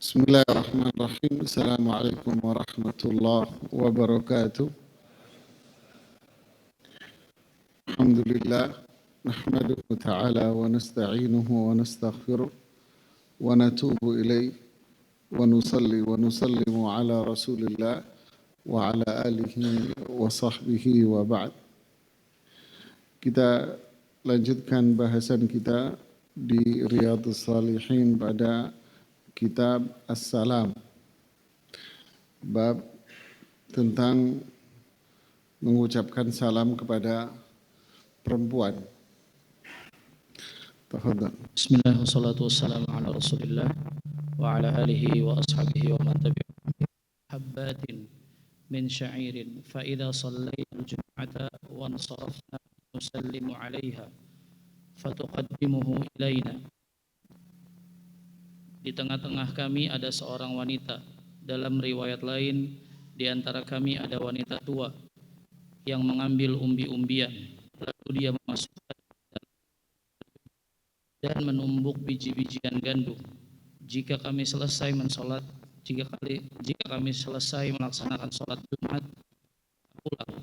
Bismillahirrahmanirrahim. Assalamualaikum warahmatullahi wabarakatuh. Alhamdulillah. Nahmaduhu ta'ala wa nasta'inuhu wa nastaghfiruh wa natubu ilaih wa nusalli wa nusallimu ala rasulillah wa ala alihi wa sahbihi wa ba'd. Kita lanjutkan bahasan kita di Riyadhus Shalihin pada kitab As-Salam, bab tentang mengucapkan salam kepada perempuan. Tafadhal. Bismillah wassalatu wassalamu ala rasulillah wa ala alihi wa ashabihi wa man tabi'ahum habbatin min sya'irin fa idza sallayna al-jum'ata wa ansarafna nusallimu 'alaiha fatuqaddimuhu ilaina. Di tengah-tengah kami ada seorang wanita. Dalam riwayat lain, di antara kami ada wanita tua yang mengambil umbi-umbian, lalu dia memasukkan dan menumbuk biji-bijian gandum. Jika kami selesai melaksanakan sholat Jumat pulang.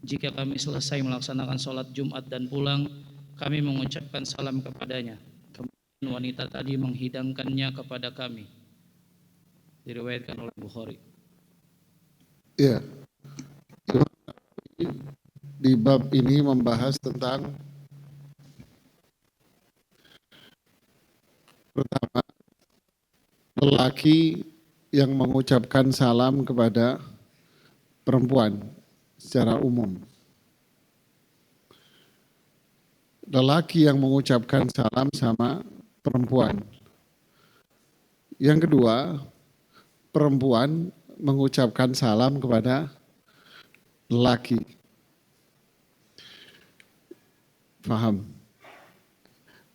Jika kami selesai melaksanakan sholat Jumat dan pulang, kami mengucapkan salam kepadanya. Wanita tadi menghidangkannya kepada kami. Diriwayatkan oleh Bukhari. Ya. Di bab ini membahas tentang pertama, lelaki yang mengucapkan salam kepada perempuan secara umum. Lelaki yang mengucapkan salam sama perempuan. Yang kedua, perempuan mengucapkan salam kepada lelaki. Paham?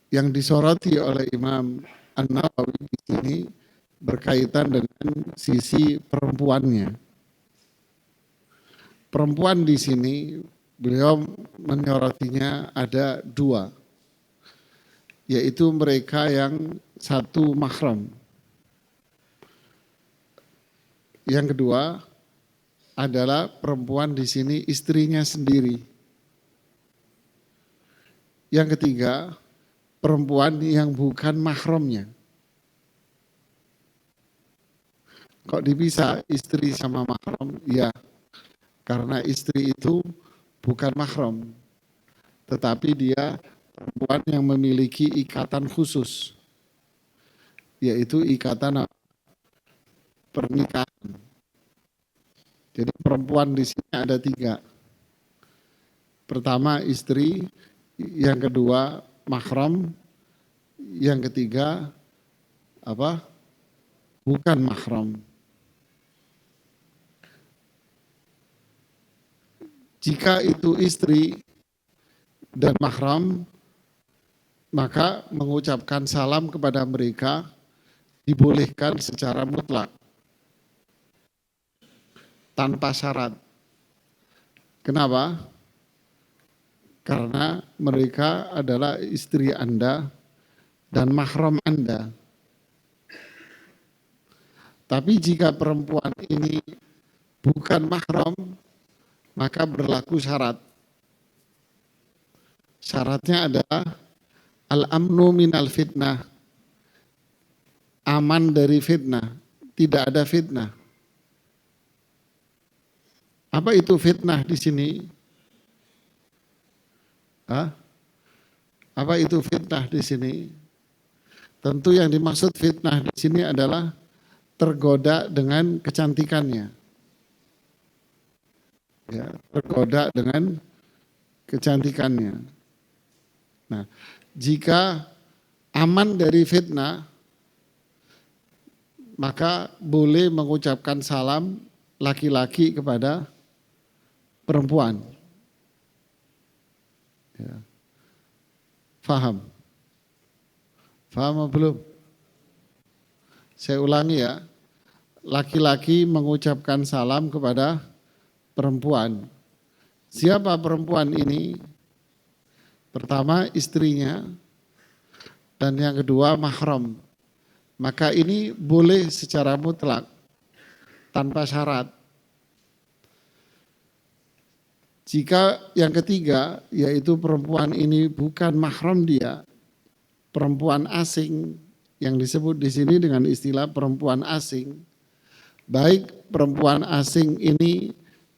Yang disoroti oleh Imam An-Nawawi di sini berkaitan dengan sisi perempuannya. Perempuan di sini beliau menyorotinya ada dua, yaitu mereka yang satu mahram. Yang kedua adalah perempuan di sini istrinya sendiri. Yang ketiga, perempuan yang bukan mahramnya. Kok dipisah istri sama mahram? Ya, karena istri itu bukan mahram, tetapi dia perempuan yang memiliki ikatan khusus, yaitu ikatan pernikahan. Jadi perempuan di sini ada tiga. Pertama istri, yang kedua mahram, yang ketiga apa? Bukan mahram. Jika itu istri dan mahram, maka mengucapkan salam kepada mereka dibolehkan secara mutlak, tanpa syarat. Kenapa? Karena mereka adalah istri Anda dan mahram Anda. Tapi jika perempuan ini bukan mahram, maka berlaku syarat. Syaratnya adalah al-amnu minal fitnah, aman dari fitnah, tidak ada fitnah. Apa itu fitnah di sini? Apa itu fitnah di sini? Tentu yang dimaksud fitnah di sini adalah tergoda dengan kecantikannya. Ya, tergoda dengan kecantikannya. Nah, jika aman dari fitnah, maka boleh mengucapkan salam laki-laki kepada perempuan. Ya. Faham? Faham atau belum? Saya ulangi ya. Laki-laki mengucapkan salam kepada perempuan. Siapa perempuan ini? Pertama istrinya, dan yang kedua mahram. maka ini boleh secara mutlak tanpa syarat. Jika yang ketiga, yaitu perempuan ini bukan mahram dia, perempuan asing yang disebut di sini dengan istilah perempuan asing, baik perempuan asing ini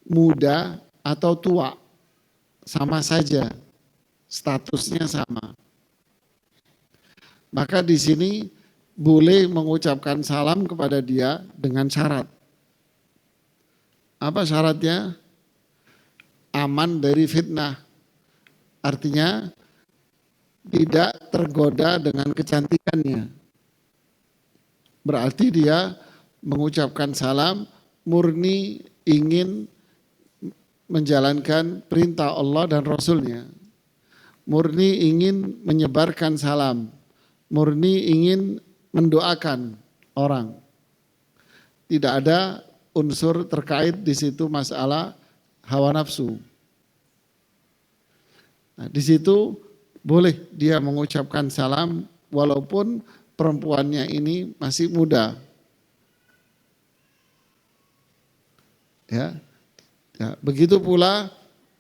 muda atau tua, sama saja, statusnya sama. Maka di sini boleh mengucapkan salam kepada dia dengan syarat. Apa syaratnya? Aman dari fitnah. Artinya tidak tergoda dengan kecantikannya. Berarti dia mengucapkan salam murni ingin menjalankan perintah Allah dan Rasulnya. Murni ingin menyebarkan salam. Murni ingin mendoakan orang. Tidak ada unsur terkait di situ masalah hawa nafsu. Nah, di situ boleh dia mengucapkan salam walaupun perempuannya ini masih muda. Ya, begitu pula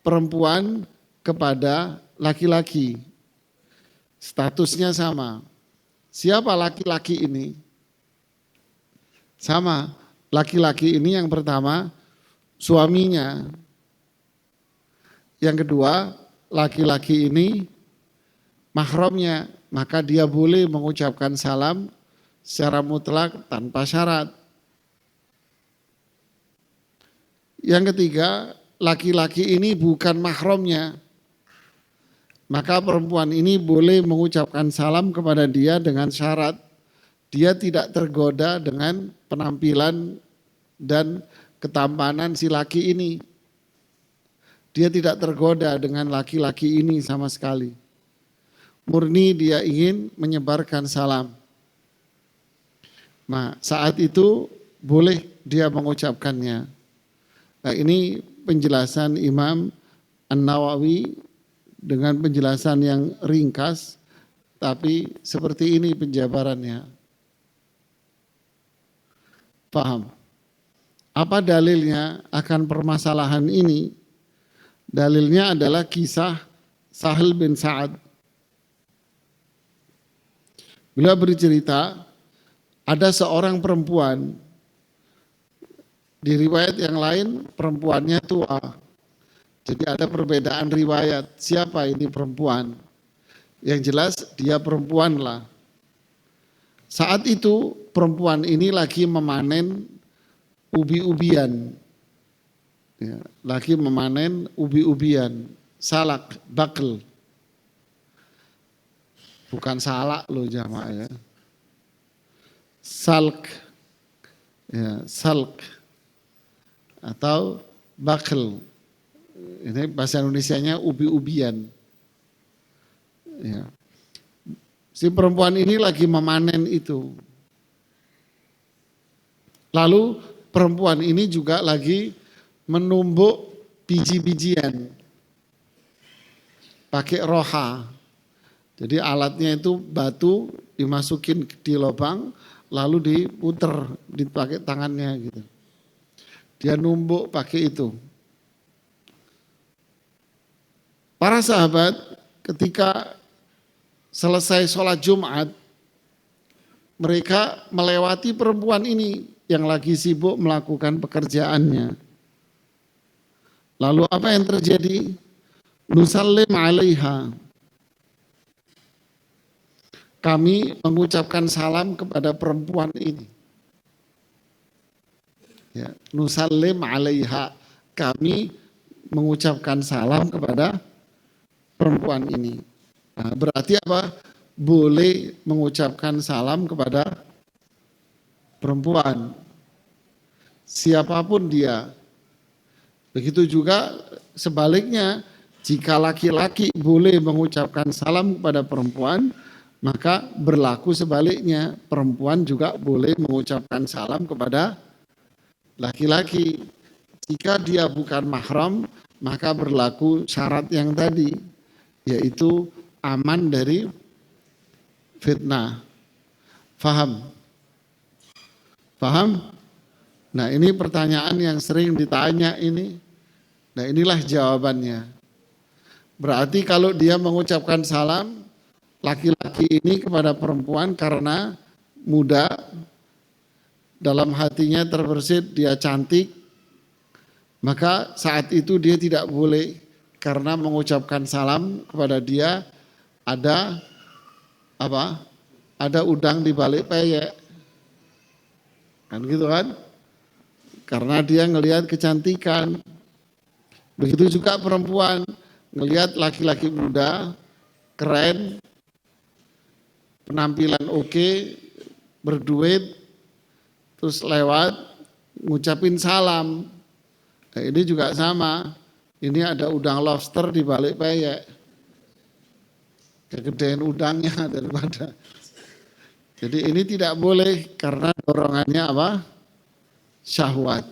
perempuan kepada laki-laki, statusnya sama. Siapa laki-laki ini? Sama, laki-laki ini yang pertama suaminya. Yang kedua, laki-laki ini mahramnya, maka dia boleh mengucapkan salam secara mutlak tanpa syarat. Yang ketiga, laki-laki ini bukan mahramnya, maka perempuan ini boleh mengucapkan salam kepada dia dengan syarat dia tidak tergoda dengan penampilan dan ketampanan si laki ini. Dia tidak tergoda dengan laki-laki ini sama sekali. Murni dia ingin menyebarkan salam. Nah, saat itu boleh dia mengucapkannya. Nah, ini penjelasan Imam An-Nawawi dengan penjelasan yang ringkas, tapi seperti ini penjabarannya. Paham? Apa dalilnya akan permasalahan ini? Dalilnya adalah kisah Sahal bin Sa'ad. Beliau bercerita, ada seorang perempuan, di riwayat yang lain perempuannya tua. Jadi ada perbedaan riwayat, siapa ini perempuan. Yang jelas dia perempuan lah. Saat itu perempuan ini lagi memanen ubi-ubian. Ya, lagi memanen ubi-ubian, salak, bakl. Bukan salak loh jamaah ya. Salk. Ya, salk. Atau bakl. Ini bahasa Indonesianya ubi-ubian. Ya. Si perempuan ini lagi memanen itu. Lalu perempuan ini juga lagi menumbuk biji-bijian pakai roha. Jadi alatnya itu batu dimasukin di lubang lalu diputer dipakai tangannya gitu. Dia numbuk pakai itu. Para sahabat ketika selesai sholat Jumat mereka melewati perempuan ini yang lagi sibuk melakukan pekerjaannya. Lalu apa yang terjadi? Nusallim alaiha. Kami mengucapkan salam kepada perempuan ini. Ya, nusallim alaiha. Kami mengucapkan salam kepada perempuan ini. Nah, berarti apa? Boleh mengucapkan salam kepada perempuan. Siapapun dia. Begitu juga sebaliknya, jika laki-laki boleh mengucapkan salam kepada perempuan, maka berlaku sebaliknya, perempuan juga boleh mengucapkan salam kepada laki-laki. Jika dia bukan mahram, maka berlaku syarat yang tadi, yaitu aman dari fitnah. Faham? Paham? Nah, ini pertanyaan yang sering ditanya ini. Nah, inilah jawabannya. Berarti kalau dia mengucapkan salam laki-laki ini kepada perempuan karena muda, dalam hatinya terbersit dia cantik, maka saat itu dia tidak boleh, karena mengucapkan salam kepada dia ada apa? Ada udang di balik peyek. Kan gitu kan? Karena dia ngelihat kecantikan. Begitu juga perempuan ngelihat laki-laki muda, keren, penampilan oke, berduit, terus lewat ngucapin salam. Nah, ini juga sama. Ini ada udang lobster di balik peyek. Kegedean udangnya daripada. Jadi ini tidak boleh karena dorongannya apa? Syahwat.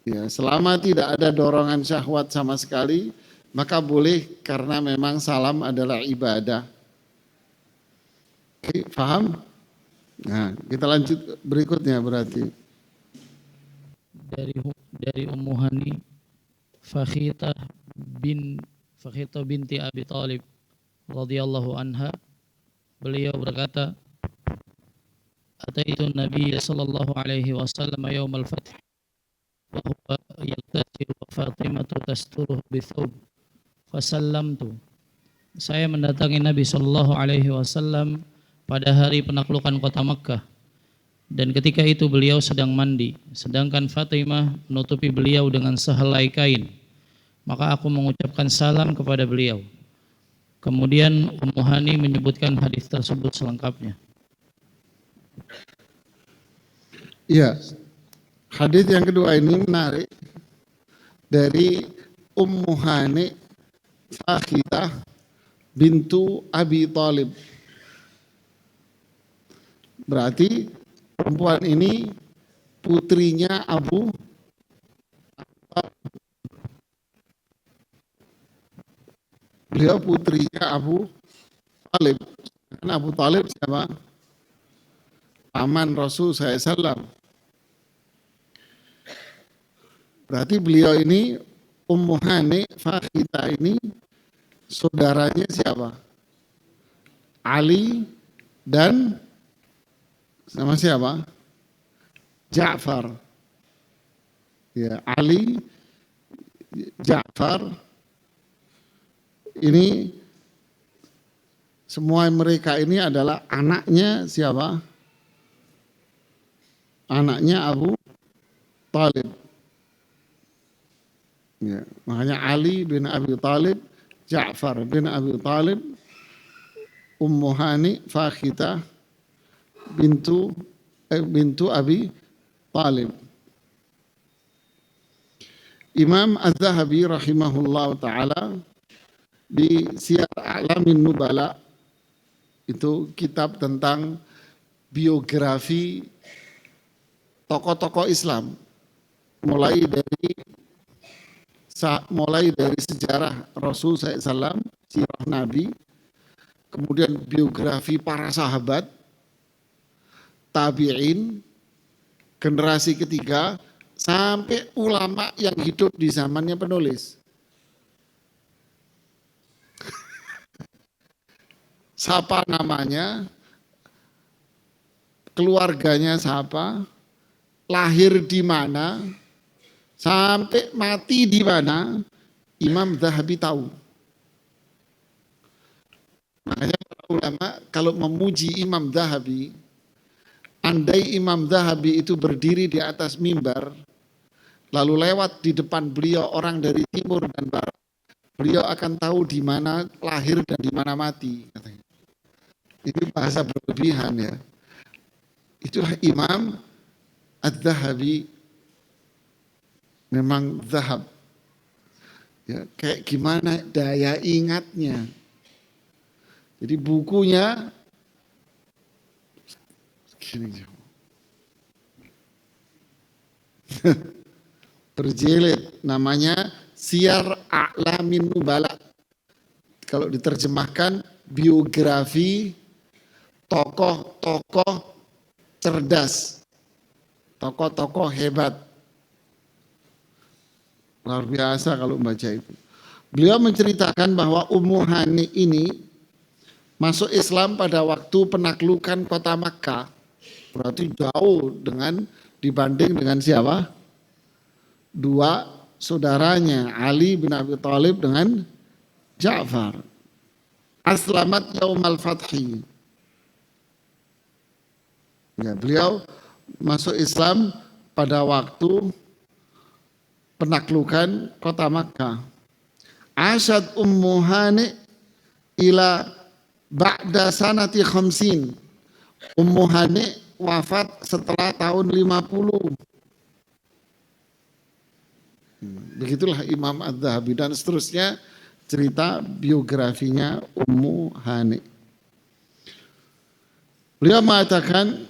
Ya, selama tidak ada dorongan syahwat sama sekali, maka boleh karena memang salam adalah ibadah. Oke, paham? Nah, kita lanjut berikutnya berarti. Dari Ummu Hani, Fakhita binti Abi Thalib radhiyallahu anha, beliau berkata, ataitu Nabi sallallahu alaihi wasallam yaumal fath wa huwa yaltasil wa Fatimatu tasturuhu bi thawb fasallamtu. Saya mendatangi Nabi sallallahu alaihi wasallam pada hari penaklukan kota Makkah, dan ketika itu beliau sedang mandi, sedangkan Fatimah menutupi beliau dengan sehelai kain. Maka aku mengucapkan salam kepada beliau. Kemudian Ummu Hani menyebutkan hadis tersebut selengkapnya. Iya, hadis yang kedua ini menarik, dari Ummu Hani Fakhitah bintu Abi Thalib. Berarti perempuan ini putrinya Abu Beliau putrinya Abu Talib. Karena Abu Talib siapa? Paman Rasul SAW. Berarti beliau ini, Ummu Hani Fakhita ini, saudaranya siapa? Ali dan sama siapa? Ja'far. Ya, Ali, Ja'far, ini semua mereka ini adalah anaknya siapa? Anaknya Abu Talib. Ya, makanya Ali bin Abi Talib, Ja'far bin Abi Talib, Ummu Hani Fakhita bintu Abi Talib. Imam Az-Zahabi rahimahullah ta'ala di Syiar A'lamin Nubala, itu kitab tentang biografi tokoh-tokoh Islam, mulai dari sejarah Rasul SAW, sirah Nabi, kemudian biografi para sahabat, tabi'in, generasi ketiga, sampai ulama yang hidup di zamannya penulis. Siapa namanya, keluarganya siapa, lahir di mana, sampai mati di mana, Imam Zahabi tahu. Makanya para ulama kalau memuji Imam Zahabi, andai Imam Zahabi itu berdiri di atas mimbar, lalu lewat di depan beliau orang dari timur dan barat, beliau akan tahu di mana lahir dan di mana mati, katanya. Ini bahasa berlebihan ya. Itulah Imam Az-Zahabi, memang zahab. Ya, kayak gimana daya ingatnya. Jadi bukunya gini, berjilid, namanya Syiar A'lamin Nubala. Kalau diterjemahkan, biografi tokoh-tokoh cerdas tokoh-tokoh hebat. Luar biasa kalau membaca itu. Beliau menceritakan bahwa Ummu Hani ini masuk Islam pada waktu penaklukan kota Makkah. Berarti jauh dibanding dengan siapa? Dua saudaranya, Ali bin Abi Thalib dengan Ja'far. Aslamat yaumal fathi. Ya, beliau masuk Islam pada waktu penaklukan kota Makkah. Asyad Ummu Hani ila ba'da sanati khamsin. Ummu Hani wafat setelah tahun 50. Begitulah Imam Az-Zahabi dan seterusnya cerita biografinya Ummu Hani. Beliau mengatakan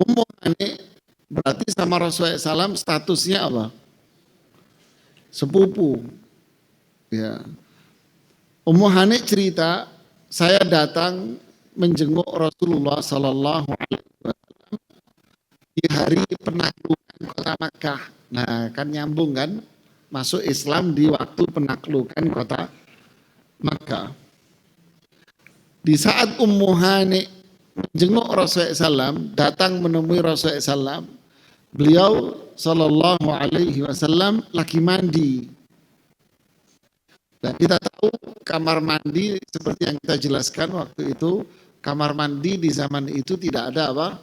Ummu Hani berarti sama Rasulullah SAW statusnya apa? Sepupu. Ya. Ummu Hani cerita, saya datang menjenguk Rasulullah Sallallahu Alaihi Wasallam di hari penaklukan kota Makkah. Nah, kan nyambung kan? Masuk Islam di waktu penaklukan kota Makkah. Di saat Ummu Hani menjenguk Rasulullah SAW, datang menemui Rasulullah SAW, beliau Sallallahu Alaihi Wasallam lagi mandi. Dan kita tahu kamar mandi seperti yang kita jelaskan waktu itu, kamar mandi di zaman itu tidak ada apa?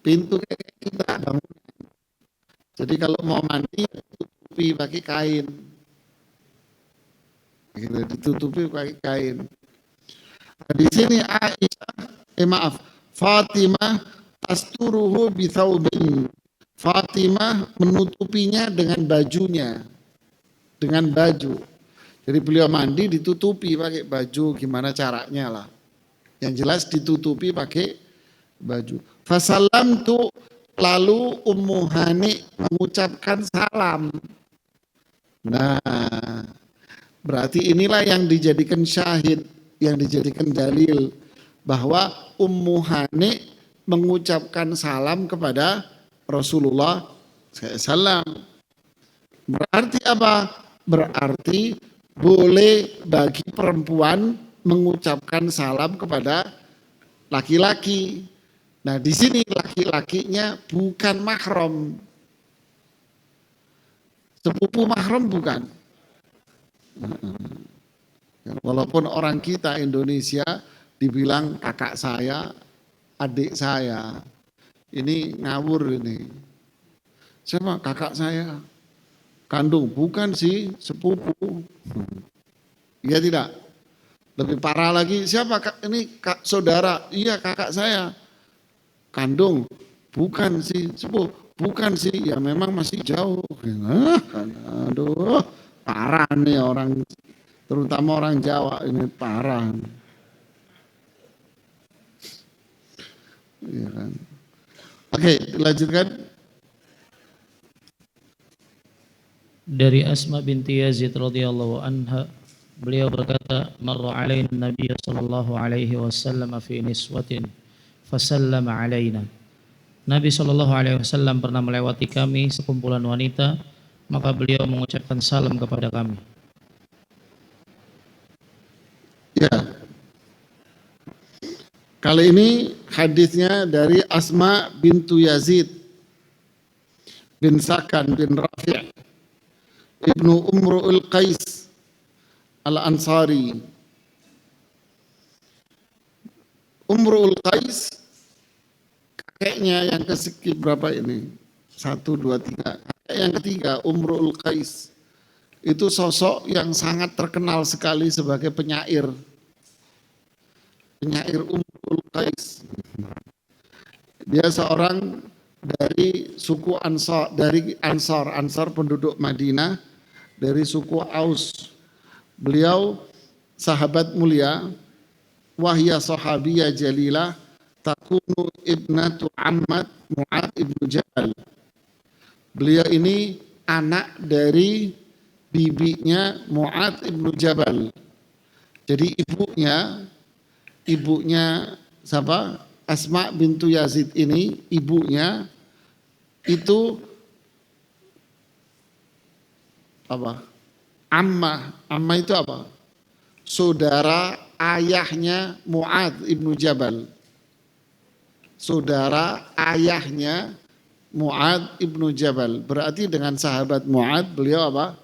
Pintu kayak kita bangun. Jadi kalau mau mandi ditutupi pakai kain. Gitu, ditutupi pakai kain. Nah, di sini Aisyah, Fatimah asturuhu bithaubin. Fatimah menutupinya dengan bajunya. Dengan baju. Jadi beliau mandi ditutupi pakai baju, gimana caranya lah. Yang jelas ditutupi pakai baju. Fasalam tu, lalu Ummu Hani mengucapkan salam. Nah, berarti inilah yang dijadikan syahid, yang dijadikan dalil bahwa Ummu Hani mengucapkan salam kepada Rasulullah SAW. Berarti apa? Berarti boleh bagi perempuan mengucapkan salam kepada laki-laki. Nah, di sini laki-lakinya bukan mahram. Sepupu mahram bukan. Walaupun orang kita Indonesia dibilang kakak saya, adik saya. Ini ngawur ini. Siapa kakak saya? Kandung, bukan sih, sepupu. Iya tidak? Lebih parah lagi, siapa ini saudara? Iya kakak saya. Kandung, bukan sih, sepupu, bukan sih, ya memang masih jauh. Aduh, parah nih orang, terutama orang Jawa ini parah. Iya kan. Oke, lanjutkan. Dari Asma binti Yazid radhiyallahu anha, beliau berkata, marra alaina Nabi sallallahu alaihi wasallam fi niswatin fasallama alaina. Nabi sallallahu alaihi wasallam pernah melewati kami sekumpulan wanita, maka beliau mengucapkan salam kepada kami. Ya. Kali ini hadisnya dari Asma bintu Yazid bin Sakan bin Rafi' Ibnu Umru'ul Qais Al-Ansari. Umru'ul Qais kakeknya yang berapa ini? 1, 2, 3. Kakek yang ketiga Umru'ul Qais. Itu sosok yang sangat terkenal sekali sebagai penyair. Penyair Umru'ul Qais. Dia seorang dari suku Ansar, Ansar penduduk Madinah, dari suku Aus. Beliau sahabat mulia, wahya sahabiyah jalilah, takunu ibnatu ammat Mu'ad ibnu Jabal. Beliau ini anak dari bibinya Mu'ad ibnu Jabal. Jadi ibunya siapa? Asma bintu Yazid ini, ibunya itu apa? Amma itu apa? Saudara ayahnya Mu'adz ibnu Jabal. Saudara ayahnya Mu'adz ibnu Jabal. Berarti dengan sahabat Mu'adz beliau apa?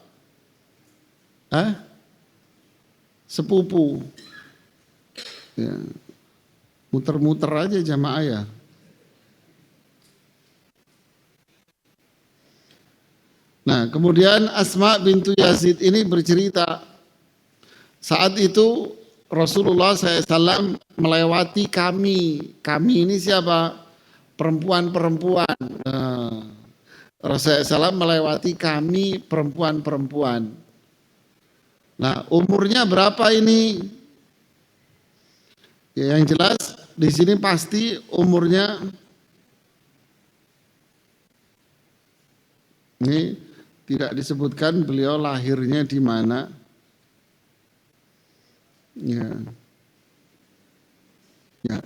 Sepupu. Ya. Muter-muter aja jamaah ya. Nah, kemudian Asma bintu Yazid ini bercerita, saat itu Rasulullah SAW melewati kami. Kami ini siapa? Perempuan-perempuan. Nah, Rasulullah SAW melewati kami perempuan-perempuan. Nah, umurnya berapa ini? Ya, yang jelas di sini pasti umurnya ini tidak disebutkan beliau lahirnya di mana. Ya,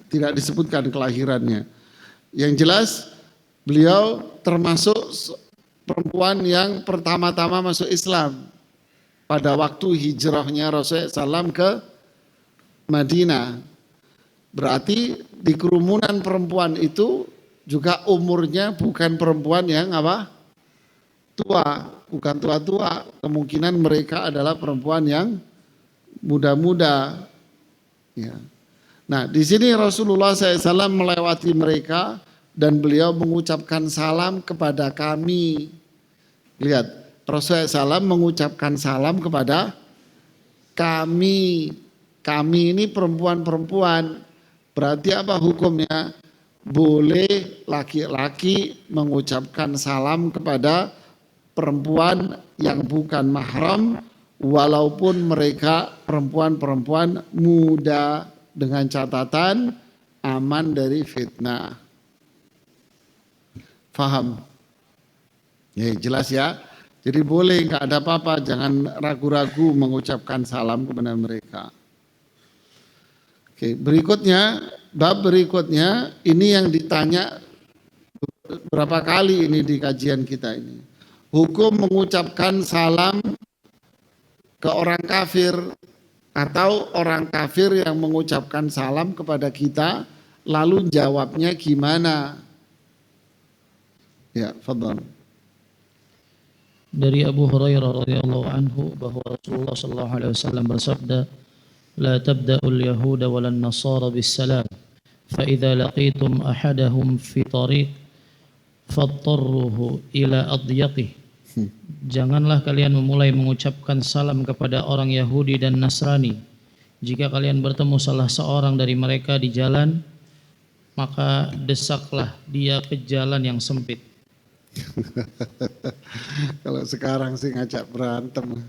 tidak disebutkan kelahirannya. Yang jelas beliau termasuk perempuan yang pertama-tama masuk Islam pada waktu hijrahnya Rasulullah SAW ke Madinah. Berarti di kerumunan perempuan itu juga umurnya bukan perempuan yang apa? Tua, bukan tua-tua. Kemungkinan mereka adalah perempuan yang muda-muda. Ya. Nah, di sini Rasulullah SAW melewati mereka dan beliau mengucapkan salam kepada kami. Lihat, Rasulullah SAW mengucapkan salam kepada kami. Kami ini perempuan-perempuan. Berarti apa hukumnya? Boleh laki-laki mengucapkan salam kepada perempuan yang bukan mahram walaupun mereka perempuan-perempuan muda, dengan catatan aman dari fitnah. Faham? Ya, jelas ya. Jadi boleh, nggak ada apa-apa, jangan ragu-ragu mengucapkan salam kepada mereka. Oke, berikutnya, bab berikutnya, ini yang ditanya berapa kali ini di kajian kita ini. Hukum mengucapkan salam ke orang kafir atau orang kafir yang mengucapkan salam kepada kita, lalu jawabnya gimana? Ya, fadhal. Dari Abu Hurairah radhiyallahu anhu bahwa Rasulullah sallallahu alaihi wasallam bersabda, "La tabda'ul yahuda walan nasara bis salam, fa idza laqitum ahadahum fi tariq fattaruhu ila adyaqih." Janganlah kalian memulai mengucapkan salam kepada orang Yahudi dan Nasrani. Jika kalian bertemu salah seorang dari mereka di jalan, maka desaklah dia ke jalan yang sempit. Kalau sekarang sih ngajak berantem.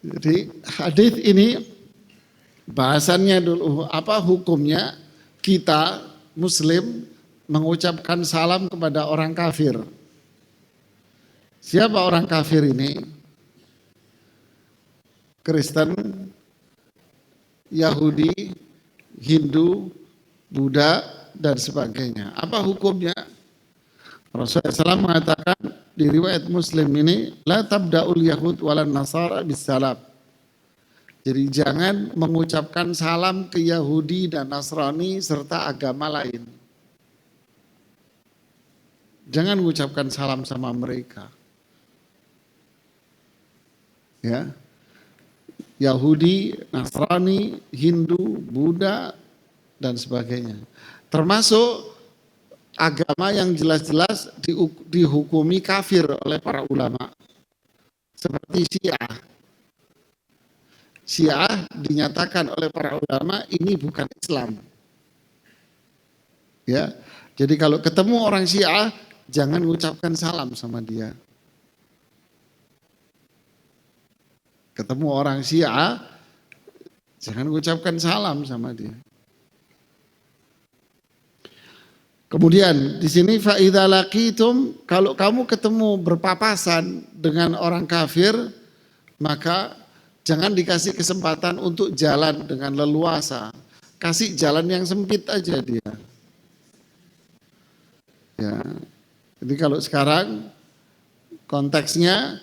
Jadi hadis ini bahasannya dulu, apa hukumnya kita Muslim mengucapkan salam kepada orang kafir. Siapa orang kafir ini? Kristen, Yahudi, Hindu, Buddha, dan sebagainya. Apa hukumnya? Rasulullah SAW mengatakan di riwayat Muslim ini, la tabda'ul yahud walan nasara bisalam. Jadi jangan mengucapkan salam ke Yahudi dan Nasrani serta agama lain. Jangan mengucapkan salam sama mereka. Ya. Yahudi, Nasrani, Hindu, Buddha, dan sebagainya. Termasuk agama yang jelas-jelas dihukumi kafir oleh para ulama. Seperti Syiah. Syiah dinyatakan oleh para ulama ini bukan Islam. Ya. Jadi kalau ketemu orang Syiah, jangan mengucapkan salam sama dia. Ketemu orang Syiah, jangan mengucapkan salam sama dia. Kemudian di sini fa idza laqitum, kalau kamu ketemu berpapasan dengan orang kafir, maka jangan dikasih kesempatan untuk jalan dengan leluasa. kasih jalan yang sempit aja dia. Ya. Jadi kalau sekarang konteksnya,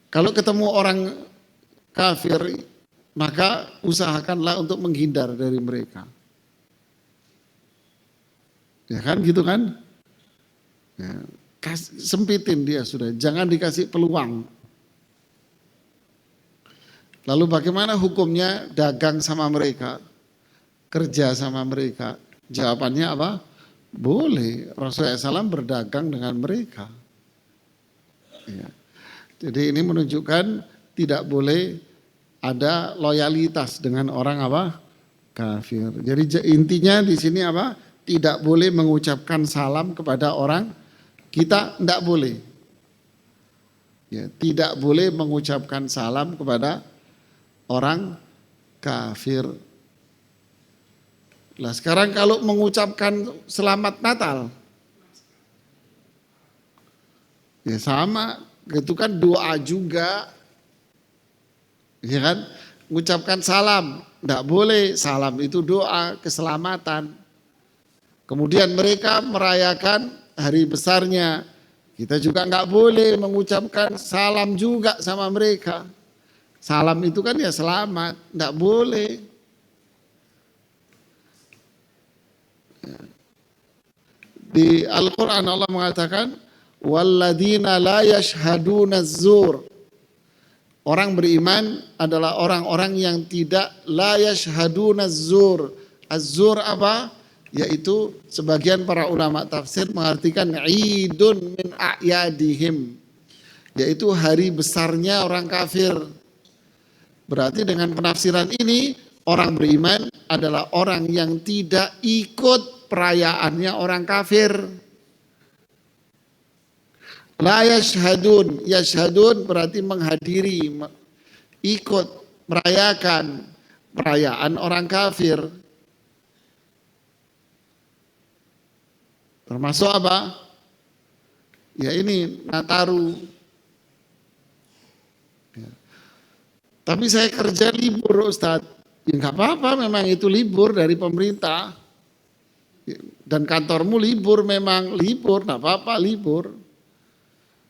kalau ketemu orang kafir, maka usahakanlah untuk menghindar dari mereka. Ya kan, gitu kan? Ya, sempitin dia sudah, jangan dikasih peluang. Lalu bagaimana hukumnya dagang sama mereka, kerja sama mereka? Jawabannya apa? Boleh, Rasulullah SAW berdagang dengan mereka. Ya. Jadi ini menunjukkan tidak boleh ada loyalitas dengan orang apa? Kafir. Jadi intinya di sini apa? Tidak boleh mengucapkan salam kepada orang kita, tidak boleh. Ya, tidak boleh mengucapkan salam kepada orang kafir. Nah sekarang kalau mengucapkan selamat Natal, ya sama, itu kan doa juga, ya kan? Mengucapkan salam, tidak boleh, salam itu doa keselamatan. Kemudian mereka merayakan hari besarnya, kita juga nggak boleh mengucapkan salam juga sama mereka. Salam itu kan ya selamat, tidak boleh. Di Al-Quran Allah mengatakan, walladzina la yashhaduna zur. Orang beriman adalah orang-orang yang tidak la yashhaduna zur. Az-zur apa? Yaitu sebagian para ulama tafsir mengartikan idun min a'yadihim, yaitu hari besarnya orang kafir. Berarti dengan penafsiran ini, orang beriman adalah orang yang tidak ikut perayaannya orang kafir. La yashhadun, yashhadun berarti menghadiri, ikut merayakan perayaan orang kafir. Termasuk apa? Ya ini Nataru. Ya. Tapi saya kerja libur Ustadz. Ya nggak apa-apa, memang itu libur dari pemerintah. Dan kantormu libur, memang libur, nggak apa-apa libur.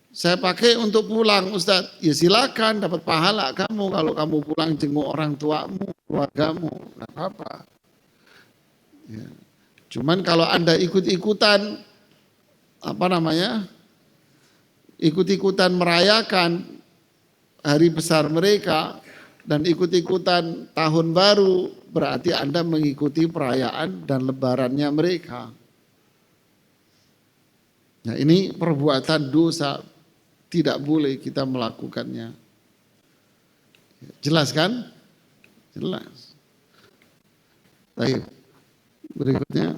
Saya pakai untuk pulang Ustadz, ya silakan dapat pahala kamu kalau kamu pulang jenguk orang tuamu, keluargamu, nggak apa-apa. Ya. Cuman kalau Anda ikut-ikutan, ikut-ikutan merayakan hari besar mereka dan ikut-ikutan tahun baru, berarti Anda mengikuti perayaan dan lebarannya mereka. Nah ini perbuatan dosa. Tidak boleh kita melakukannya. Jelas kan? Jelas. Baik. Berikutnya.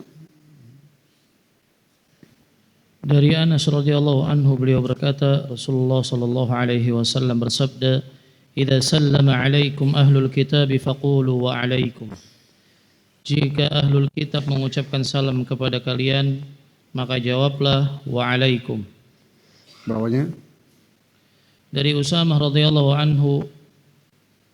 Dari Anas radhiyallahu anhu beliau berkata, Rasulullah sallallahu alaihi wasallam bersabda, "Idza sallama 'alaikum ahlul kitab faqulu wa 'alaikum." Jika ahlul kitab mengucapkan salam kepada kalian, maka jawablah wa 'alaikum. Bawahnya. Dari Usamah radhiyallahu anhu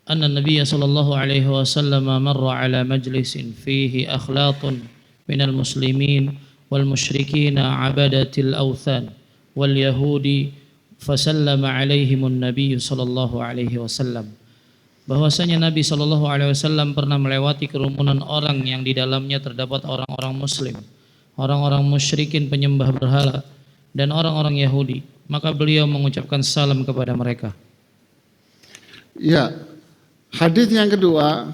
anna Nabiy sallallahu alaihi wasallam marra ala majlisin fihi akhlatun minal muslimin wal musyrikin abadatil awthan wal yahudi fasallama alaihimun Nabiy sallallahu alaihi wasallam. Bahwasanya Nabi sallallahu alaihi wasallam pernah melewati kerumunan orang yang di dalamnya terdapat orang-orang muslim, orang-orang musyrikin penyembah berhala dan orang-orang Yahudi. Maka beliau mengucapkan salam kepada mereka. Ya, hadis yang kedua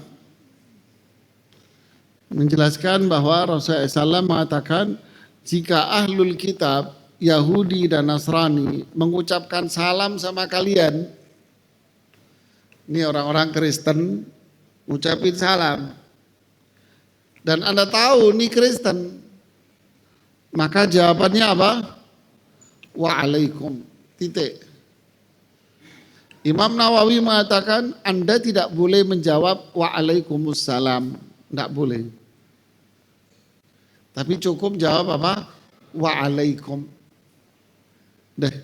menjelaskan bahwa Rasulullah SAW mengatakan jika ahlul kitab Yahudi dan Nasrani mengucapkan salam sama kalian, ini orang-orang Kristen ucapin salam, dan Anda tahu ini Kristen, maka jawabannya apa? Wa'alaikum, titik. Imam Nawawi mengatakan Anda tidak boleh menjawab wa'alaikumussalam, tidak boleh. Tapi cukup jawab apa? Wa'alaikum. Deh.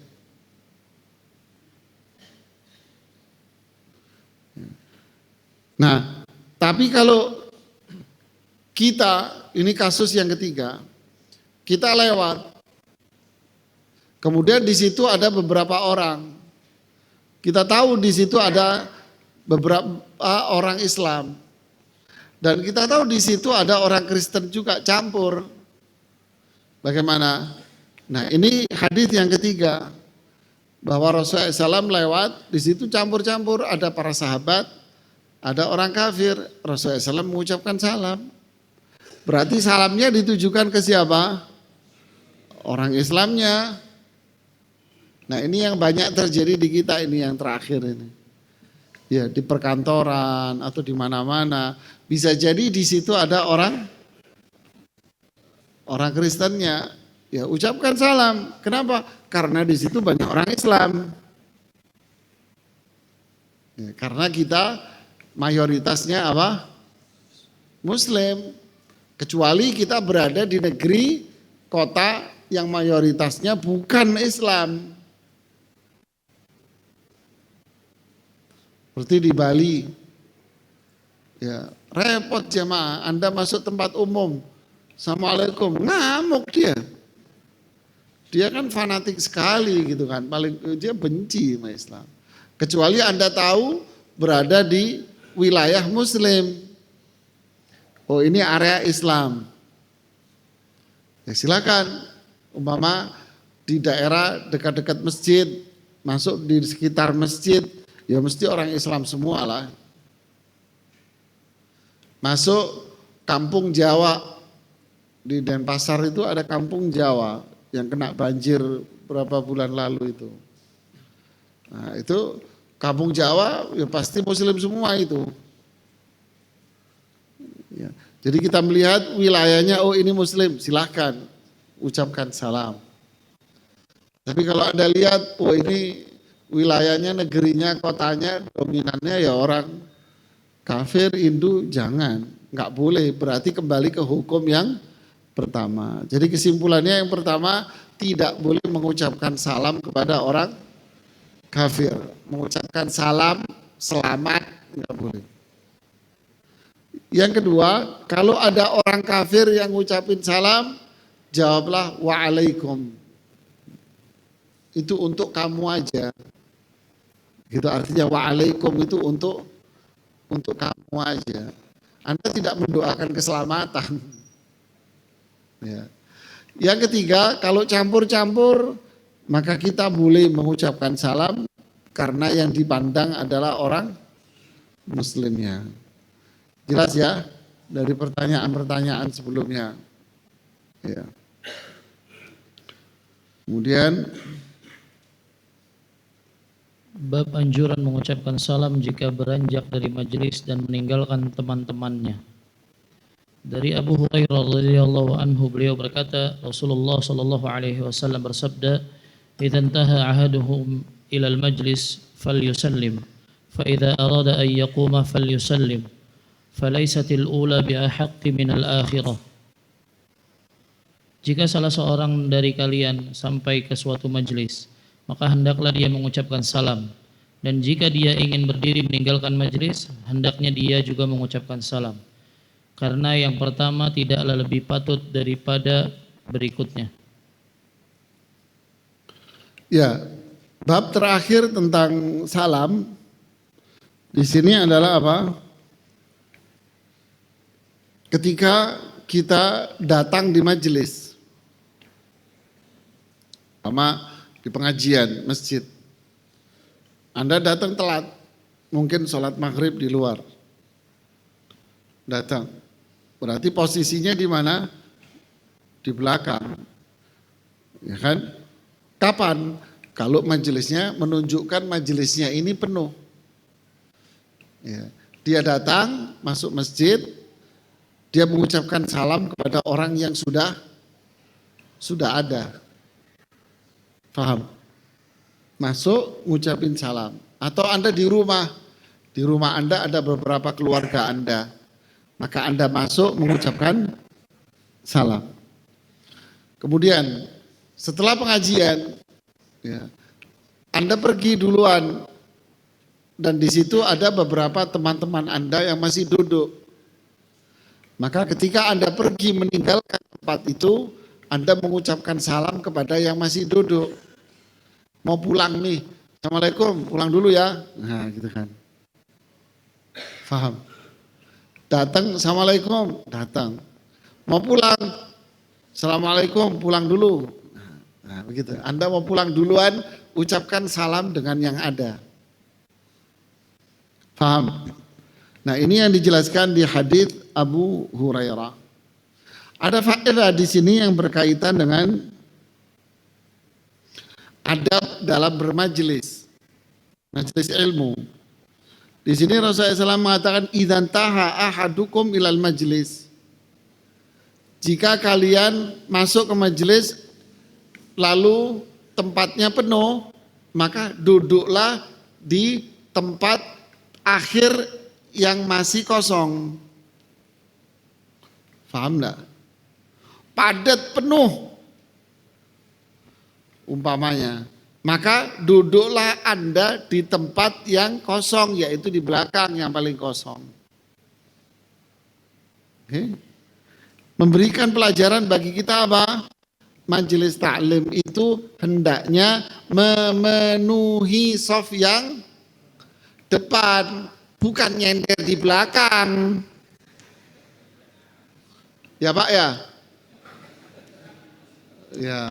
Nah, tapi kalau Kita, ini kasus yang ketiga, kita lewat. Kemudian di situ ada beberapa orang. Kita tahu di situ ada beberapa orang Islam. Dan kita tahu di situ ada orang Kristen juga campur. Bagaimana? Nah, ini hadis yang ketiga. Bahwa Rasulullah SAW lewat, di situ campur-campur, ada para sahabat, ada orang kafir. Rasulullah SAW mengucapkan salam. Berarti salamnya ditujukan ke siapa? Orang Islamnya. Nah, ini yang banyak terjadi di kita ini yang terakhir ini. Ya, di perkantoran atau di mana-mana. Bisa jadi di situ ada orang Kristennya. Ya, ucapkan salam. Kenapa? Karena di situ banyak orang Islam. Ya, karena kita mayoritasnya apa? Muslim. Kecuali kita berada di negeri, kota yang mayoritasnya bukan Islam. Seperti di Bali. Ya, repot jemaah, Anda masuk tempat umum. Assalamualaikum, ngamuk dia. Dia kan fanatik sekali gitu kan, paling dia benci sama Islam. Kecuali Anda tahu berada di wilayah Muslim. Oh, ini area Islam. Ya silakan. Umpama di daerah dekat-dekat masjid, masuk di sekitar masjid, ya mesti orang Islam semua lah. Masuk kampung Jawa, di Denpasar itu ada kampung Jawa yang kena banjir berapa bulan lalu itu. Nah itu kampung Jawa ya pasti Muslim semua itu. Ya. Jadi kita melihat wilayahnya, oh ini Muslim, silahkan ucapkan salam. Tapi kalau Anda lihat, oh ini wilayahnya, negerinya, kotanya, dominannya ya orang kafir, Hindu, jangan. Nggak boleh, berarti kembali ke hukum yang pertama. Jadi kesimpulannya yang pertama, tidak boleh mengucapkan salam kepada orang kafir. Mengucapkan salam, selamat, nggak boleh. Yang kedua, kalau ada orang kafir yang ngucapin salam, jawablah waalaikum. Itu untuk kamu aja. Gitu artinya waalaikum itu untuk kamu aja. Anda tidak mendoakan keselamatan. Ya. Yang ketiga, kalau campur-campur, maka kita boleh mengucapkan salam karena yang dipandang adalah orang Muslimnya. Jelas ya dari pertanyaan-pertanyaan sebelumnya. Ya. Kemudian Bab anjuran mengucapkan salam jika beranjak dari majelis dan meninggalkan teman-temannya. Dari Abu Hurairah radhiyallahu anhu, beliau berkata, Rasulullah sallallahu alaihi wasallam bersabda, "Idza intaha ahaduhum ila al-majlis falyusallim, fa idza arada an yaquma falyusallim, falaysatil ula bi ahaqqi minal akhirah." Jika salah seorang dari kalian sampai ke suatu majelis, maka hendaklah dia mengucapkan salam. Dan jika dia ingin berdiri meninggalkan majelis, hendaknya dia juga mengucapkan salam. Karena yang pertama tidaklah lebih patut daripada berikutnya. ya, bab terakhir tentang salam di sini adalah apa? Ketika kita datang di majelis, sama di pengajian masjid, Anda datang telat, mungkin sholat maghrib di luar, datang, berarti posisinya di mana? Di belakang, ya kan? Kapan? Kalau majelisnya menunjukkan majelisnya ini penuh, ya. Dia datang masuk masjid, dia mengucapkan salam kepada orang yang sudah ada. Paham? Masuk ngucapin salam. Atau Anda di rumah Anda ada beberapa keluarga Anda, maka Anda masuk mengucapkan salam. Kemudian setelah pengajian, ya, Anda pergi duluan dan di situ ada beberapa teman-teman Anda yang masih duduk. Maka ketika Anda pergi meninggalkan tempat itu, Anda mengucapkan salam kepada yang masih duduk. Mau pulang nih, Assalamualaikum, pulang dulu ya. Nah gitu kan. Faham? Datang, Assalamualaikum, datang. Mau pulang, Assalamualaikum, pulang dulu. Nah begitu, Anda mau pulang duluan, ucapkan salam dengan yang ada. Faham? Nah ini yang dijelaskan di hadits Abu Hurairah. Ada faedah di sini yang berkaitan dengan adab dalam bermajlis, majlis ilmu. Di sini Rasulullah SAW mengatakan idzan taha ahadukum ilal majlis. Jika kalian masuk ke majlis lalu tempatnya penuh, maka duduklah di tempat akhir yang masih kosong. Paham enggak? Padat penuh umpamanya, maka duduklah Anda di tempat yang kosong, yaitu di belakang yang paling kosong. Oke. Memberikan pelajaran bagi kita apa? Majelis taklim itu hendaknya memenuhi shaf yang depan, bukan nyender di belakang. Ya Pak ya? Ya.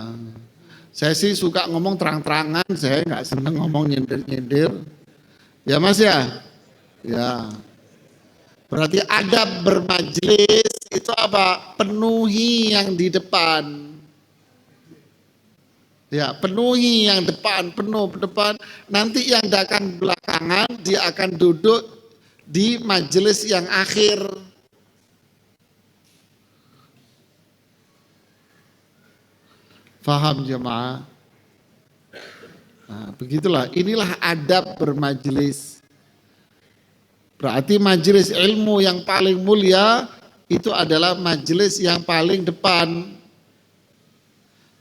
Saya sih suka ngomong terang-terangan, saya nggak seneng ngomong nyender-nyender. Ya Mas ya? Ya. Berarti adab bermajlis itu apa? Penuhi yang di depan. Ya, penuhi yang depan, penuh depan. Nanti yang akan belakangan dia akan duduk di majelis yang akhir. Faham jemaah? Nah, begitulah, inilah adab bermajlis. Berarti majelis ilmu yang paling mulia itu adalah majelis yang paling depan.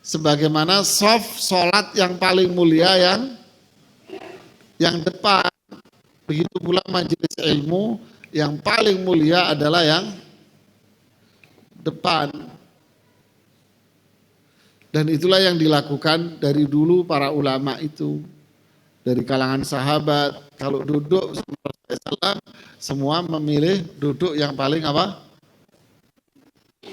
Sebagaimana shaf sholat yang paling mulia yang depan. Begitu pula majelis ilmu yang paling mulia adalah yang depan. Dan itulah yang dilakukan dari dulu para ulama itu. Dari kalangan sahabat, kalau duduk semua memilih duduk yang paling apa?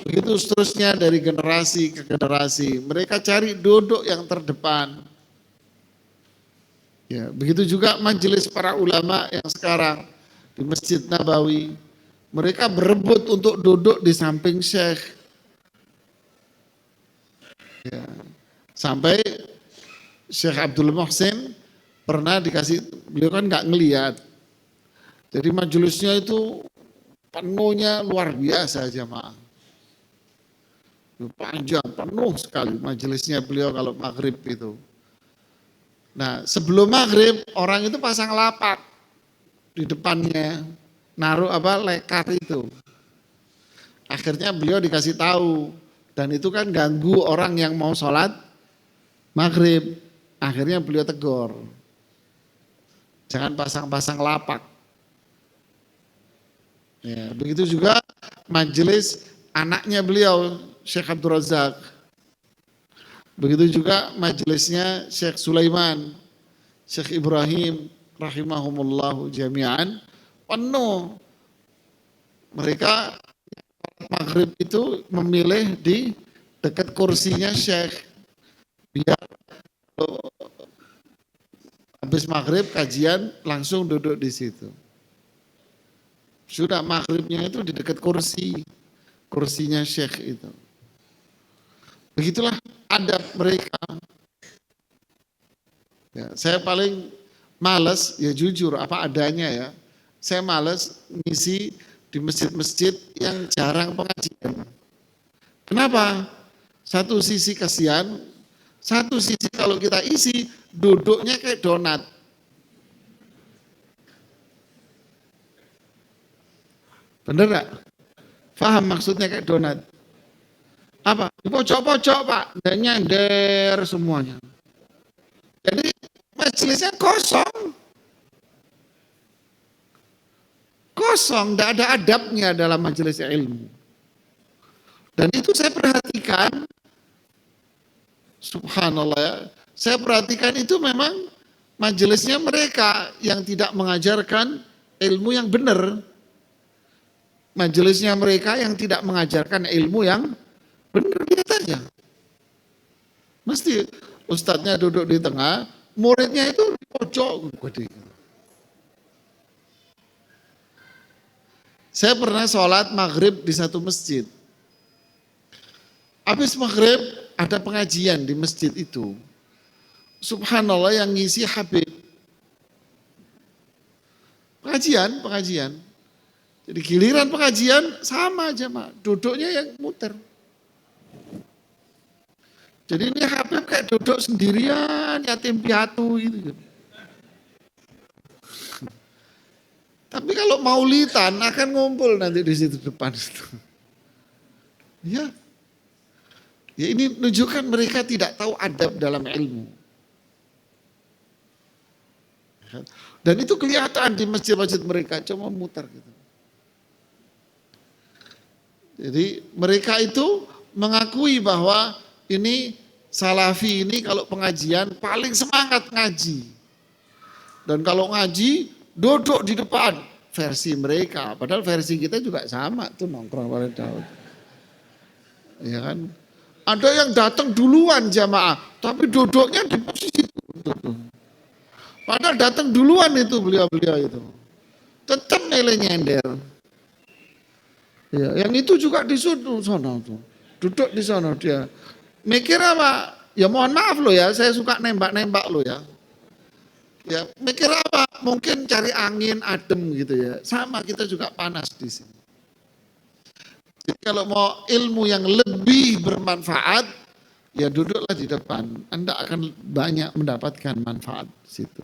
Begitu seterusnya dari generasi ke generasi. Mereka cari duduk yang terdepan. Ya, begitu juga majelis para ulama yang sekarang di Masjid Nabawi. Mereka berebut untuk duduk di samping Syekh. Ya. Sampai Syekh Abdul Muhsin pernah dikasih, beliau kan nggak ngelihat. Jadi majelisnya itu penuhnya luar biasa jemaah. Panjang, penuh sekali majelisnya beliau kalau maghrib itu. Nah sebelum maghrib orang itu pasang lapak di depannya, naruh apa lekar itu. Akhirnya beliau dikasih tahu. Dan itu kan ganggu orang yang mau sholat maghrib. Akhirnya beliau tegur. Jangan pasang-pasang lapak. Ya, begitu juga majelis anaknya beliau, Syekh Abdul Razak. Begitu juga majelisnya Syekh Sulaiman, Syekh Ibrahim, rahimahumullahu jami'an. Penuh. Mereka maghrib itu memilih di dekat kursinya Syekh biar habis maghrib kajian langsung duduk di situ. Sudah maghribnya itu di dekat kursinya Syekh itu. Begitulah adab mereka. Ya, saya paling males ya jujur apa adanya ya. Saya males ngisi di masjid-masjid yang jarang pengajian. Kenapa? Satu sisi kasihan, satu sisi kalau kita isi duduknya kayak donat. Bener gak? Paham maksudnya kayak donat? Apa? Di pojok-pojok Pak, dan nyender semuanya. Jadi majelisnya kosong. Kosong, tidak ada adabnya dalam majelis ilmu. Dan itu saya perhatikan, subhanallah ya, saya perhatikan itu memang majelisnya mereka yang tidak mengajarkan ilmu yang benar. Majelisnya mereka yang tidak mengajarkan ilmu yang benar, lihat aja. Mesti ustadznya duduk di tengah, muridnya itu di pojok. Saya pernah sholat maghrib di satu masjid. Habis maghrib ada pengajian di masjid itu. Subhanallah yang ngisi Habib. Pengajian. Jadi giliran pengajian sama aja, duduknya yang muter. Jadi ini Habib kayak duduk sendirian, yatim piatu gitu. Tapi kalau maulidan akan ngumpul nanti di situ depan itu. Ya. Ya ini menunjukkan mereka tidak tahu adab dalam ilmu. Dan itu kelihatan di masjid-masjid mereka, cuma muter gitu. Jadi mereka itu mengakui bahwa ini salafi ini kalau pengajian paling semangat ngaji. Dan kalau ngaji duduk di depan versi mereka, padahal versi kita juga sama tuh nongkrong pada Daud. Ya kan? Ada yang datang duluan jamaah, tapi duduknya di posisi itu. Padahal datang duluan itu beliau-beliau itu. Tetap nilai nyender. Ya, yang itu juga di sana tuh. Duduk di sana dia. Mikir apa? Ya mohon maaf lo ya, saya suka nembak-nembak lo ya. Ya, mikir apa? Mungkin cari angin adem gitu ya. Sama kita juga panas di sini. Jadi kalau mau ilmu yang lebih bermanfaat, ya duduklah di depan. Anda akan banyak mendapatkan manfaat di situ.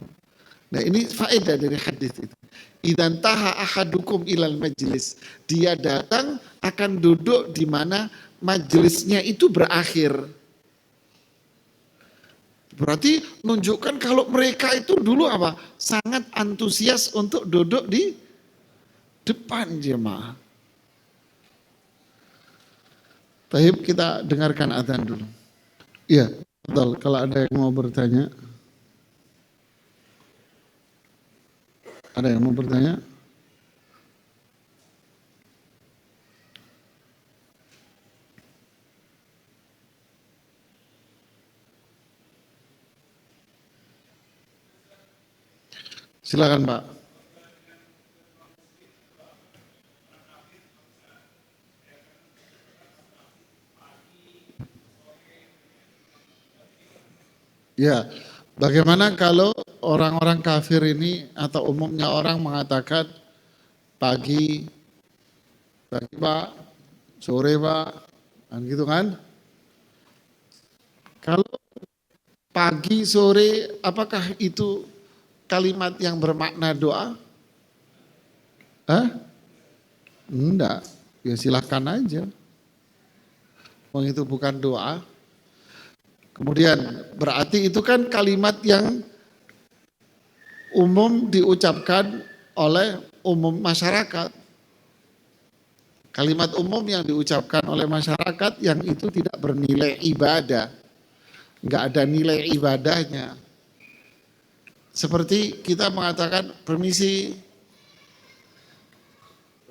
Nah ini faedah dari hadis itu. Idan taha ahadukum ilal majlis. Dia datang akan duduk di mana majelisnya itu berakhir. Berarti menunjukkan kalau mereka itu dulu apa? Sangat antusias untuk duduk di depan jemaah. Baik, kita dengarkan adzan dulu. Iya, betul. Kalau ada yang mau bertanya. Ada yang mau bertanya? Silakan Pak. Ya, bagaimana kalau orang-orang kafir ini atau umumnya orang mengatakan pagi Pak, sore Pak, kan gitu kan? Kalau pagi, sore, apakah itu kalimat yang bermakna doa? Enggak, ya silahkan aja. Itu bukan doa. Kemudian berarti itu kan kalimat yang umum diucapkan oleh umum masyarakat. Kalimat umum yang diucapkan oleh masyarakat yang itu tidak bernilai ibadah. Enggak ada nilai ibadahnya. Seperti kita mengatakan permisi.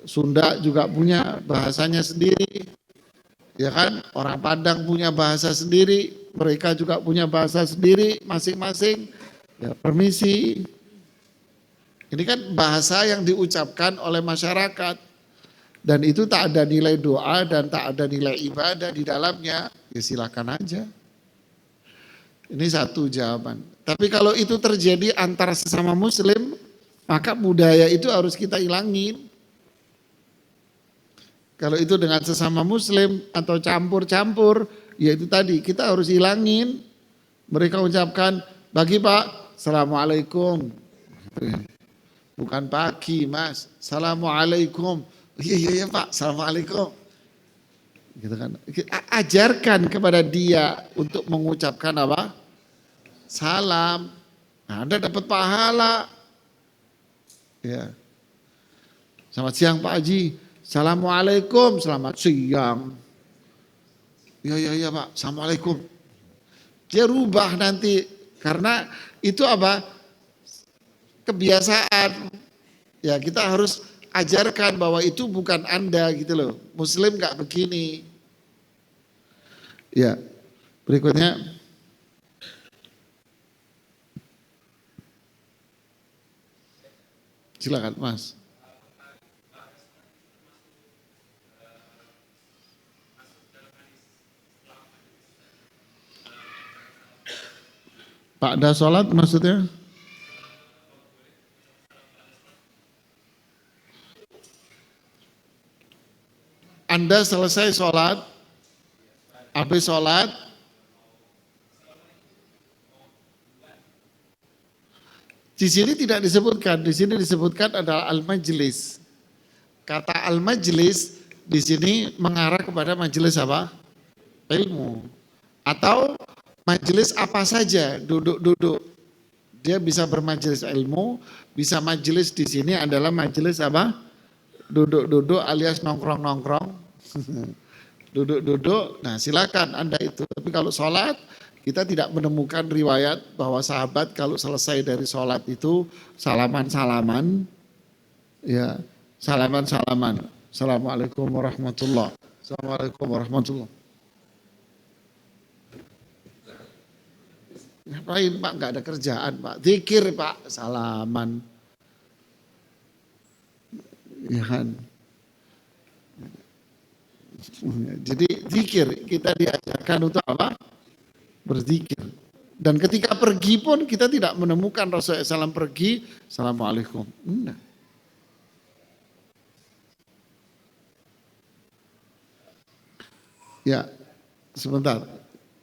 Sunda juga punya bahasanya sendiri. Ya kan? Orang Padang punya bahasa sendiri. Mereka juga punya bahasa sendiri masing-masing. Ya, permisi. Ini kan bahasa yang diucapkan oleh masyarakat. Dan itu tak ada nilai doa dan tak ada nilai ibadah di dalamnya. Ya silakan aja. Ini satu jawaban. Tapi kalau itu terjadi antara sesama muslim, maka budaya itu harus kita hilangin. Kalau itu dengan sesama muslim atau campur-campur, ya itu tadi kita harus hilangin. Mereka ucapkan, pagi Pak, Assalamualaikum. Bukan pagi Mas, Assalamualaikum. Iya Pak, Assalamualaikum. Gitu kan. Ajarkan kepada dia untuk mengucapkan apa? Salam. Nah, Anda dapat pahala. Ya. Selamat siang Pak Haji. Assalamualaikum, selamat siang. Ya Pak, Assalamualaikum. Dia rubah nanti, karena itu apa? Kebiasaan. Ya kita harus ajarkan bahwa itu bukan Anda gitu loh. Muslim nggak begini. Ya, berikutnya. Silakan Mas. Pak dah sholat maksudnya? Anda selesai sholat, habis sholat, di sini tidak disebutkan, di sini disebutkan adalah al-majlis. Kata al-majlis di sini mengarah kepada majelis apa? Ilmu. Atau majelis apa saja, duduk-duduk. Dia bisa bermajelis ilmu, bisa majelis di sini adalah majelis apa? Duduk-duduk alias nongkrong-nongkrong. Duduk-duduk, nah silakan Anda itu. Tapi kalau sholat, kita tidak menemukan riwayat bahwa sahabat kalau selesai dari sholat itu salaman-salaman. Ya, salaman-salaman. Assalamualaikum warahmatullahi wabarakatuh. Assalamualaikum warahmatullahi wabarakatuh. Ngapain Pak, nggak ada kerjaan Pak. Zikir Pak, salaman. Ya kan. Jadi zikir, kita diajarkan untuk apa? Berzikir. Dan ketika pergi pun kita tidak menemukan Rasulullah SAW pergi, Assalamualaikum. Enggak. Ya, sebentar.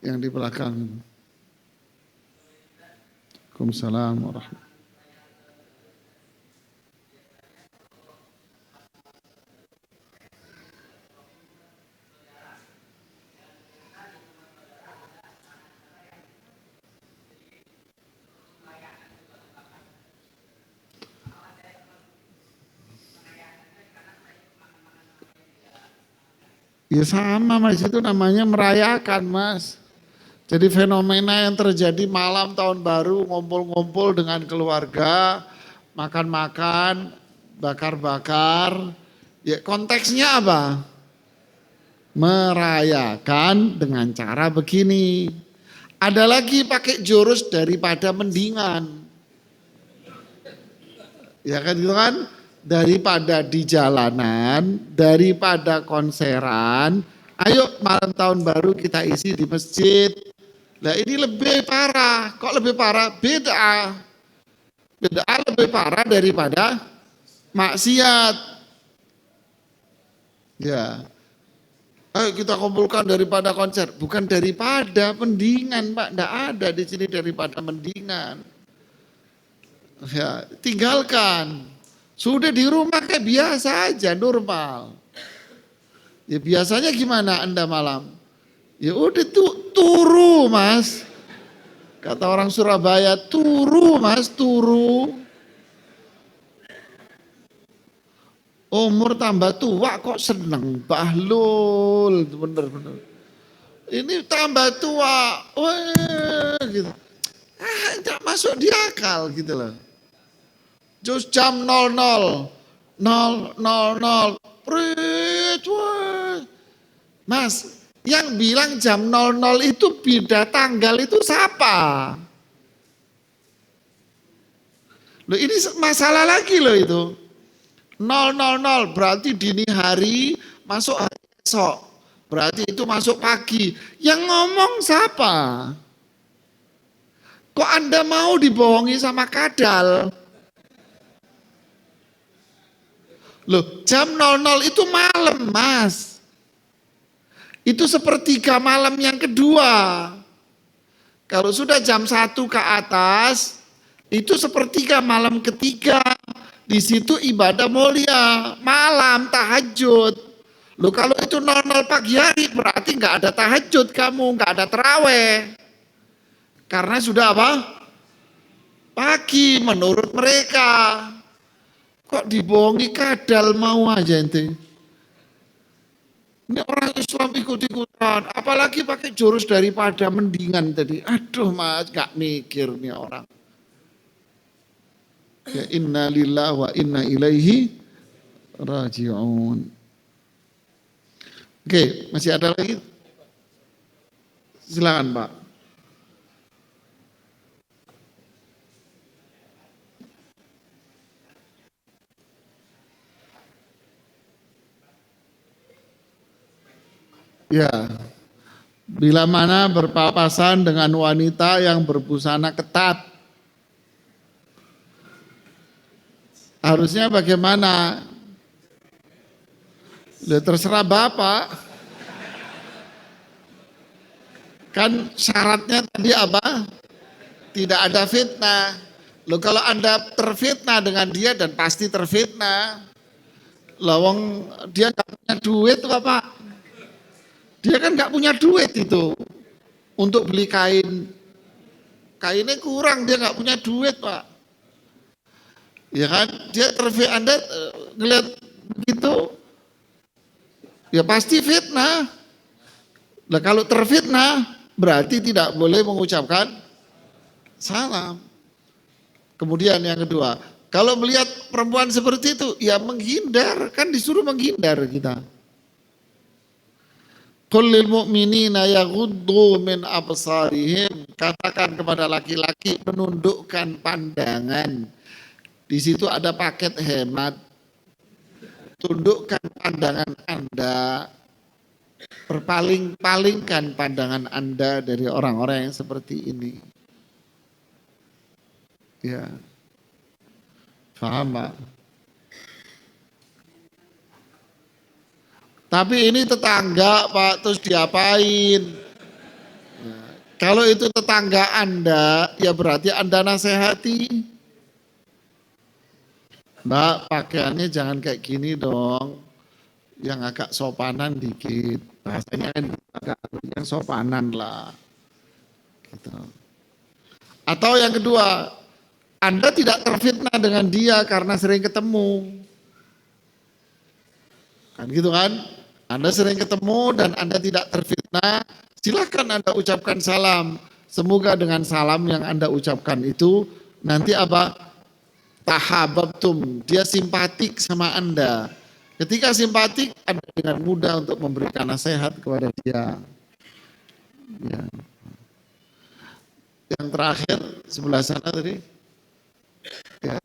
Yang di belakang. Waalaikumsalam warahmatullahi. Ya sama Mas, itu namanya merayakan Mas. Jadi fenomena yang terjadi malam tahun baru, ngumpul-ngumpul dengan keluarga, makan-makan, bakar-bakar. Ya konteksnya apa? Merayakan dengan cara begini. Ada lagi pakai jurus daripada mendingan. Ya kan gitu kan? Daripada di jalanan, daripada konseran, ayo malam tahun baru kita isi di masjid. Nah ini lebih parah, kok lebih parah? Beda lebih parah daripada maksiat. Ya, ayo kita kumpulkan daripada konser, bukan daripada mendingan Pak, enggak ada di sini daripada mendingan. Ya, tinggalkan. Sudah di rumah kayak biasa aja, normal. Ya biasanya gimana Anda malam? Ya udah turu Mas. Kata orang Surabaya, turu Mas, turu. Umur tambah tua kok seneng, bahlul, bener-bener. Ini tambah tua, wah gitu. Enggak masuk di akal gitu loh. Just jam 00, 000, prit, wah. Mas, yang bilang jam 00 itu beda tanggal itu siapa? Loh ini masalah lagi loh itu. 000 berarti dini hari, masuk hari esok. Berarti itu masuk pagi. Yang ngomong siapa? Kok Anda mau dibohongi sama kadal? Loh, jam 00 itu malam, Mas. Itu sepertiga malam yang kedua. Kalau sudah jam 1 ke atas, itu sepertiga malam ketiga. Di situ ibadah mulia, malam tahajud. Loh, kalau itu 00 pagi hari berarti nggak ada tahajud kamu, nggak ada terawih. Karena sudah apa? Pagi menurut mereka. Kok dibohongi kadal mau aja ente. Ini orang Islam ikut-ikutan, apalagi pakai jurus daripada mendingan tadi. Aduh mas, gak mikir nih orang. Ya inna lillahi wa inna ilaihi raji'un. Oke, masih ada lagi? Silakan Pak. Ya, bila mana berpapasan dengan wanita yang berbusana ketat, harusnya bagaimana? Ya, terserah Bapak. Kan syaratnya tadi apa? Tidak ada fitnah. Loh kalau Anda terfitnah dengan dia dan pasti terfitnah. Lawang dia nggak punya duit Bapak. Dia kan nggak punya duit itu untuk beli kain. Kainnya kurang, dia nggak punya duit Pak. Ya kan, dia terfitnah, Anda ngeliat begitu, ya pasti fitnah. Nah kalau terfitnah berarti tidak boleh mengucapkan salam. Kemudian yang kedua, kalau melihat perempuan seperti itu, ya menghindar, kan disuruh menghindar kita. Qul lil mu'minina yaghuddu min absarihim, katakan kepada laki-laki menundukkan pandangan. Di situ ada paket hemat. Tundukkan pandangan Anda, berpaling-palingkan pandangan Anda dari orang-orang yang seperti ini. Ya, paham Pak? Tapi ini tetangga Pak, terus diapain? Ya, kalau itu tetangga Anda, ya berarti Anda nasihati. Mbak, pakaiannya jangan kayak gini dong, yang agak sopanan dikit. Bahasanya kan agak yang sopanan lah. Gitu. Atau yang kedua, Anda tidak terfitnah dengan dia karena sering ketemu. Kan gitu kan? Anda sering ketemu dan Anda tidak terfitnah, silakan Anda ucapkan salam. Semoga dengan salam yang Anda ucapkan itu nanti apa? Tahabbtum, dia simpatik sama Anda. Ketika simpatik, Anda dengan mudah untuk memberikan nasihat kepada dia. Ya. Yang terakhir sebelah sana tadi. Ya.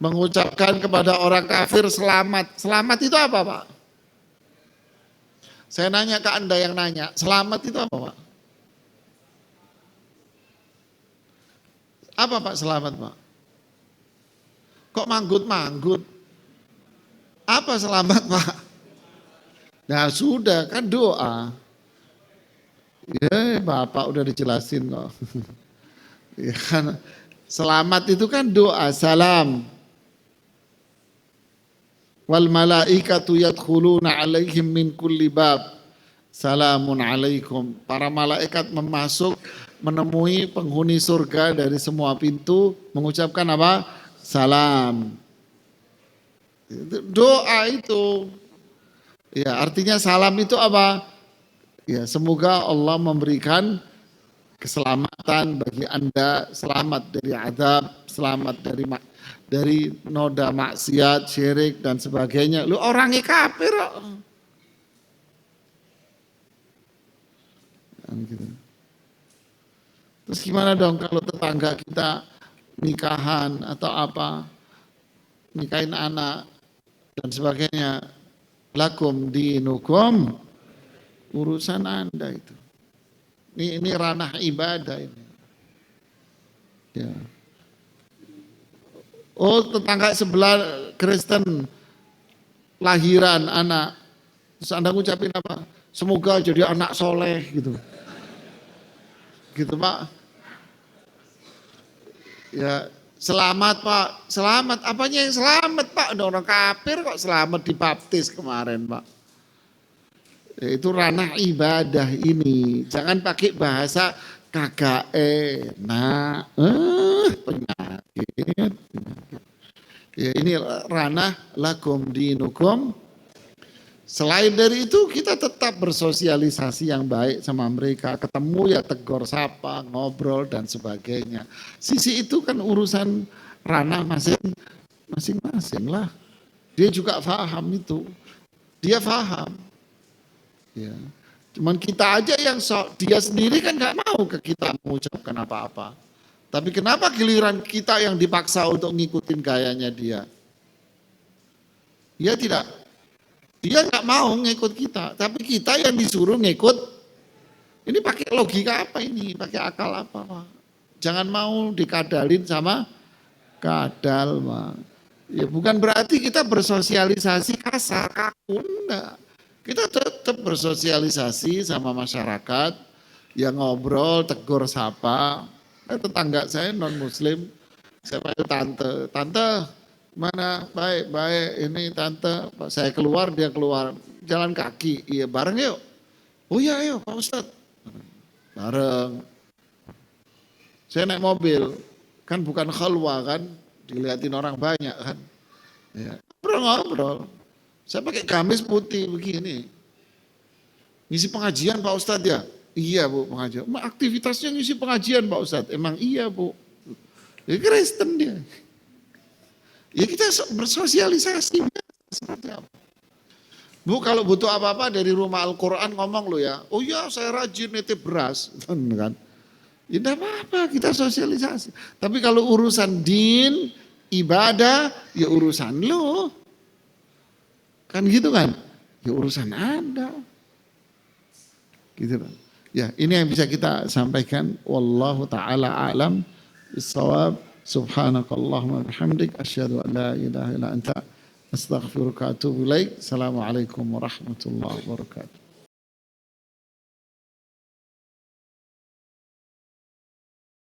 Mengucapkan kepada orang kafir selamat. Selamat itu apa Pak? Saya nanya ke Anda yang nanya, selamat itu apa Pak? Apa Pak selamat Pak? Kok manggut-manggut? Apa selamat Pak? Nah sudah kan doa. Ya Bapak udah dijelasin kok. Ya kan, selamat itu kan doa, salam. Wal malaikatu yadkhuluna alaihim min kulli bab. Salamun alaikum. Para malaikat memasuk menemui penghuni surga dari semua pintu mengucapkan apa? Salam. Doa itu. Ya, artinya salam itu apa? Ya, semoga Allah memberikan keselamatan bagi Anda, selamat dari azab, selamat dari noda maksiat, syirik dan sebagainya. Lu orangnya kafir kok. Gitu. Terus gimana dong kalau tetangga kita nikahan atau apa, nikahin anak dan sebagainya, lakum dinukum, urusan Anda itu. Ini ranah ibadah ini. Ya. Oh tetangga sebelah Kristen lahiran anak, terus Anda ngucapin apa? Semoga jadi anak soleh gitu. Gitu Pak. Ya selamat Pak, selamat. Apanya yang selamat Pak? Ada orang kafir kok selamat dibaptis kemarin Pak. Ya, itu ranah ibadah ini. Jangan pakai bahasa kagak enak. Penyakit. Ya, ini ranah lakum dinukum. Selain dari itu kita tetap bersosialisasi yang baik sama mereka, ketemu ya tegur sapa, ngobrol dan sebagainya. Sisi itu kan urusan ranah masing-masing lah. Dia juga paham itu, dia paham. Ya. Cuman kita aja yang dia sendiri kan nggak mau ke kita mengucapkan apa-apa. Tapi kenapa giliran kita yang dipaksa untuk ngikutin gayanya dia? Dia nggak mau ngikut kita, tapi kita yang disuruh ngikut. Ini pakai logika apa ini? Pakai akal apa, Pak? Jangan mau dikadalin sama kadal, Pak. Ya bukan berarti kita bersosialisasi kasar, kaku, enggak. Kita tetap bersosialisasi sama masyarakat, yang ngobrol, tegur sapa. Tetangga saya non muslim, saya panggil tante mana baik ini tante, saya keluar dia keluar jalan kaki, iya bareng yuk. Oh iya ayo Pak Ustadz, bareng. Saya naik mobil, kan bukan khalwa kan, dilihatin orang banyak kan. Ya, ngobrol. Saya pakai gamis putih begini. Ngisi pengajian Pak Ustadz ya? Iya Bu pengajian. Aktivitasnya ngisi pengajian Pak Ustadz. Emang iya Bu. Ya Kristen dia. Ya kita bersosialisasi. Seperti apa? Bu kalau butuh apa-apa dari rumah Al-Quran ngomong lo ya. Oh ya saya rajin nitip beras. Kan? Ya tidak apa-apa kita sosialisasi. Tapi kalau urusan din, ibadah, ya urusan lo. Kan gitu kan? Ya urusan Anda. Gitu kan? Ya ini yang bisa kita sampaikan. Wallahu ta'ala a'lam bissawab. Subhanakallahumma bihamdik asyhadu an la ilaha illa anta astaghfiruka wa atubu ilaik. Assalamualaikum warahmatullahi wabarakatuh.